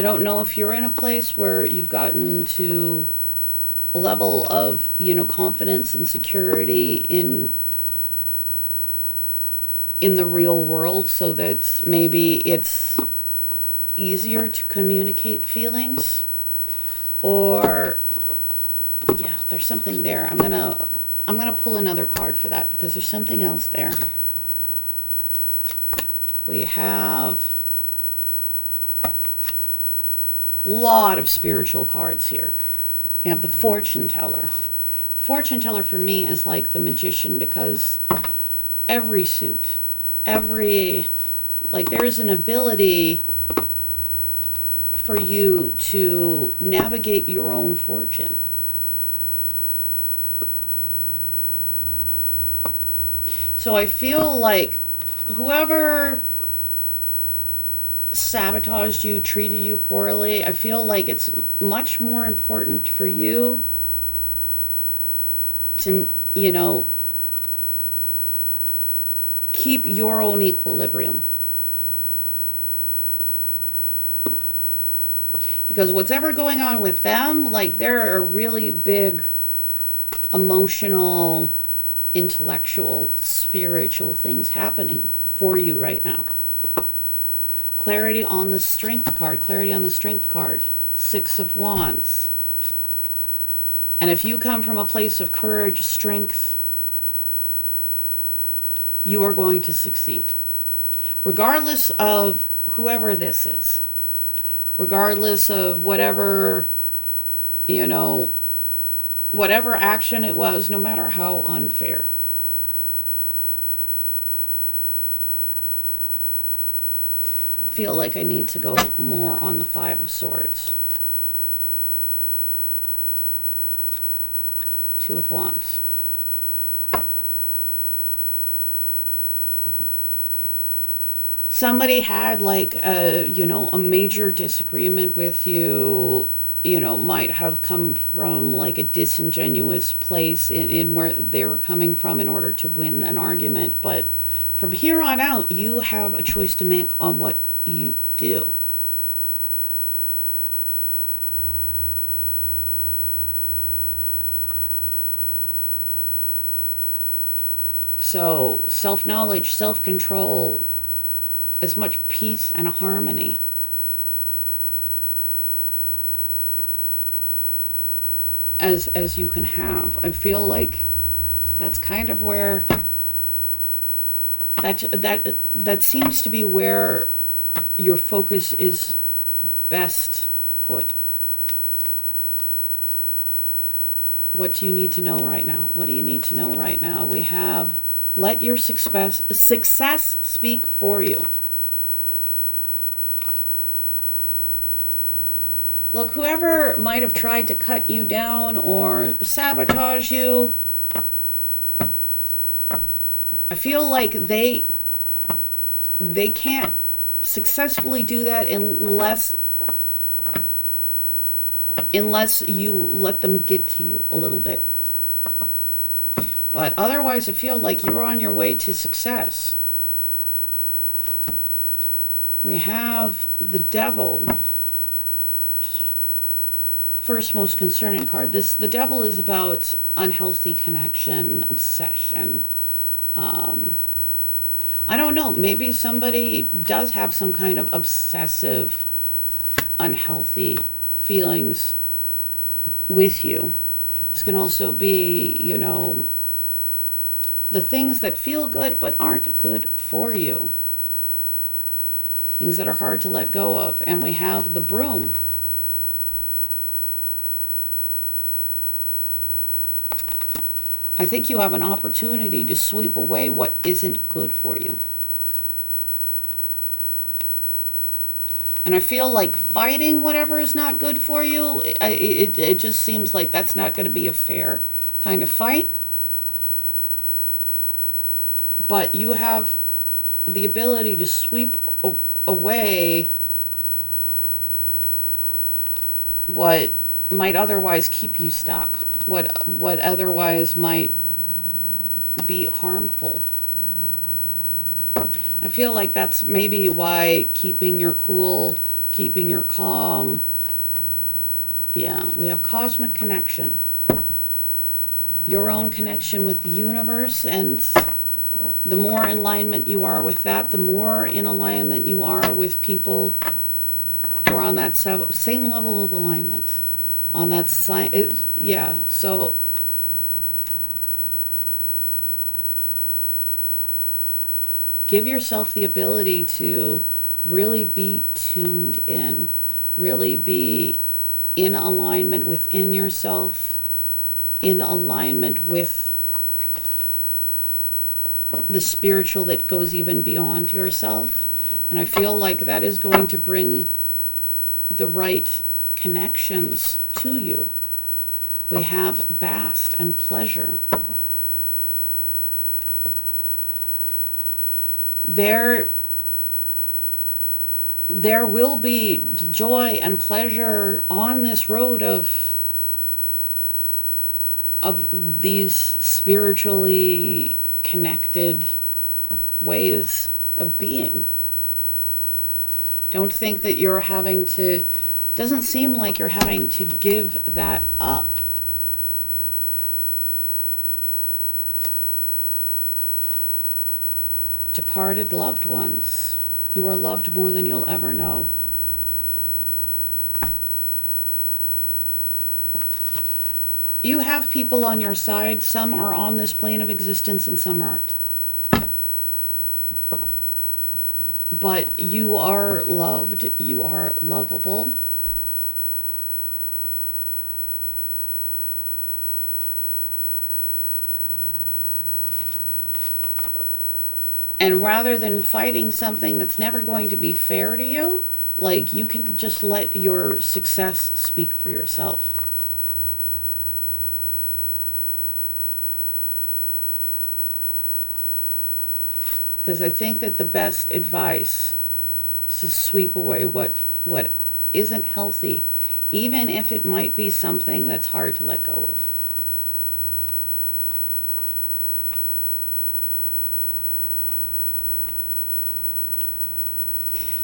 don't know if you're in a place where you've gotten to a level of, confidence and security in the real world, so that maybe it's easier to communicate feelings, or yeah, there's something there. I'm gonna pull another card for that because there's something else there. We have a lot of spiritual cards here. We have the Fortune Teller. Fortune Teller for me is like the Magician, because every suit, there is an ability for you to navigate your own fortune. So I feel like whoever sabotaged you, treated you poorly, I feel like it's much more important for you to, keep your own equilibrium. Because whatever going on with them, like, there are really big emotional, intellectual, spiritual things happening for you right now. Clarity on the Strength card. Clarity on the Strength card. 6 of Wands. And if you come from a place of courage, strength, you are going to succeed. Regardless of whoever this is. Regardless of whatever, you know, whatever action it was, no matter how unfair. I feel like I need to go more on the 5 of Swords. 2 of Wands. Somebody had like a, you know, a major disagreement with you, you know, might have come from like a disingenuous place in where they were coming from in order to win an argument. But from here on out, you have a choice to make on what you do. So self-knowledge, self-control, as much peace and harmony as you can have. I feel like that's kind of where that seems to be where your focus is best put. What do you need to know right now? What do you need to know right now? We have let your success speak for you. Look, whoever might have tried to cut you down or sabotage you, I feel like they can't successfully do that unless you let them get to you a little bit. But otherwise, I feel like you're on your way to success. We have the Devil. First most concerning card. The Devil is about unhealthy connection, obsession. I don't know. Maybe somebody does have some kind of obsessive, unhealthy feelings with you. This can also be, you know, the things that feel good but aren't good for you. Things that are hard to let go of. And we have the Broom. I think you have an opportunity to sweep away what isn't good for you. And I feel like fighting whatever is not good for you, it just seems like that's not going to be a fair kind of fight. But you have the ability to sweep away what might otherwise keep you stuck, what otherwise might be harmful. I feel like that's maybe why keeping your cool, keeping your calm. Yeah, we have cosmic connection. Your own connection with the universe, and the more in alignment you are with that, the more in alignment you are with people who are on that same level of alignment. On that side, yeah, so give yourself the ability to really be tuned in, really be in alignment within yourself, in alignment with the spiritual that goes even beyond yourself. And I feel like that is going to bring the right connections to you. We have Bast and pleasure. There will be joy and pleasure on this road of these spiritually connected ways of being. Don't think that you're having to Doesn't seem like you're having to give that up. Departed loved ones. You are loved more than you'll ever know. You have people on your side. Some are on this plane of existence and some aren't. But you are loved. You are lovable. And rather than fighting something that's never going to be fair to you, like, you can just let your success speak for yourself. Because I think that the best advice is to sweep away what isn't healthy, even if it might be something that's hard to let go of.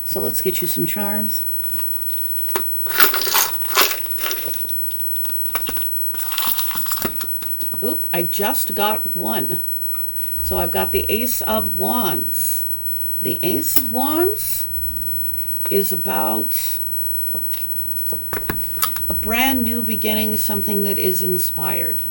So let's get you some charms. Oop, I just got one. So I've got the Ace of Wands. The Ace of Wands is about a brand new beginning, something that is inspired.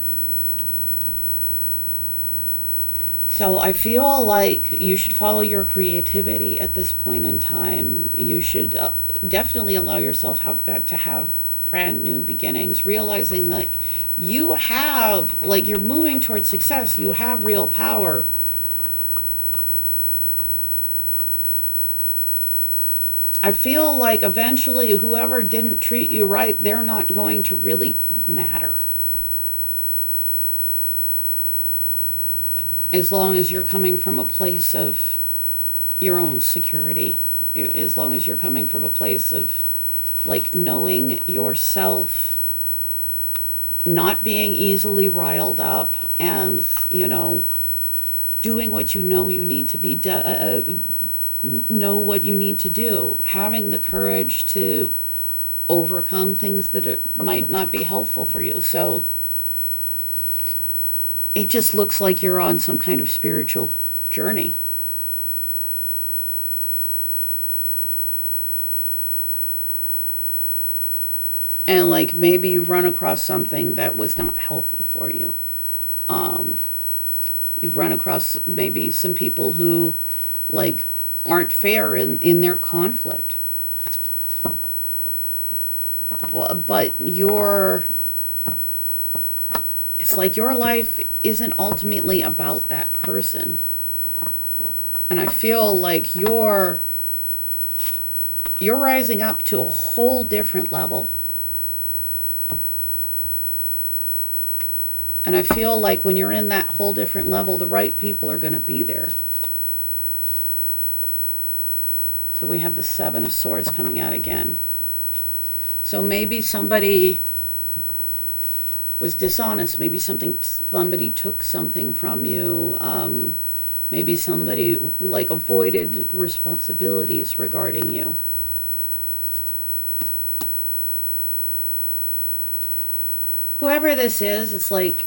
So I feel like you should follow your creativity at this point in time. You should definitely allow yourself to have brand new beginnings, realizing like you have, like, you're moving towards success. You have real power. I feel like eventually whoever didn't treat you right, they're not going to really matter. As long as you're coming from a place of your own security. As long as you're coming from a place of, like, knowing yourself, not being easily riled up, and, you know, doing what you know you need to be know what you need to do, having the courage to overcome things that might not be helpful for you. So it just looks like you're on some kind of spiritual journey. And like maybe you run across something that was not healthy for you. You've run across maybe some people who like aren't fair in their conflict. But it's like your life isn't ultimately about that person. And I feel like you're rising up to a whole different level. And I feel like when you're in that whole different level, the right people are going to be there. So we have the Seven of Swords coming out again. So maybe somebody was dishonest. Maybe somebody took something from you. Maybe somebody like avoided responsibilities regarding you. Whoever this is, it's like,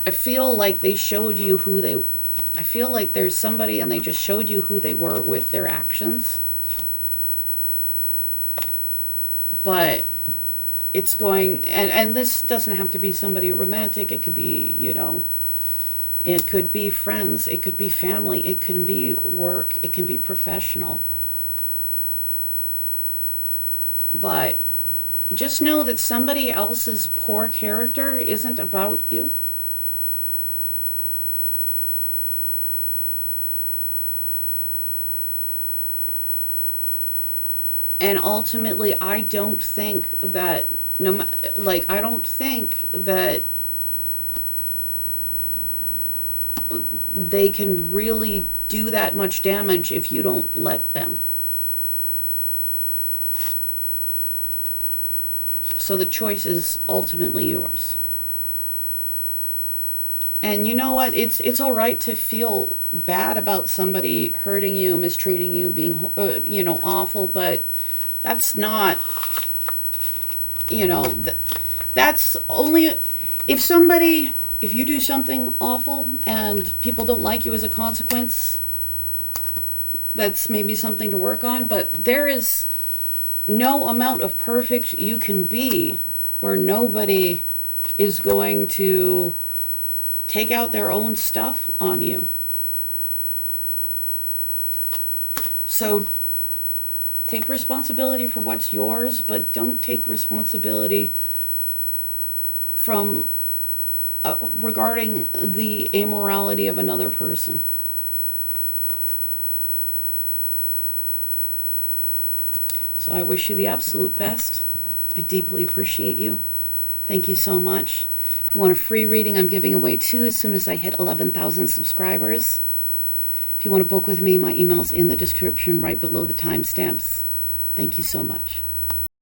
I feel like they showed you who they... I feel like there's somebody and they just showed you who they were with their actions. But it's going... And this doesn't have to be somebody romantic. It could be, you know... It could be friends. It could be family. It can be work. It can be professional. But just know that somebody else's poor character isn't about you. And ultimately, I don't think that I don't think that they can really do that much damage if you don't let them. So the choice is ultimately yours. And you know what? It's all right to feel bad about somebody hurting you, mistreating you, being awful, but that's not you know, that's only if you do something awful and people don't like you as a consequence, that's maybe something to work on. But there is no amount of perfect you can be where nobody is going to take out their own stuff on you. So take responsibility for what's yours, but don't take responsibility from regarding the amorality of another person. So I wish you the absolute best. I deeply appreciate you. Thank you so much. If you want a free reading, I'm giving away 2 as soon as I hit 11,000 subscribers. If you want to book with me, my email's in the description right below the timestamps. Thank you so much.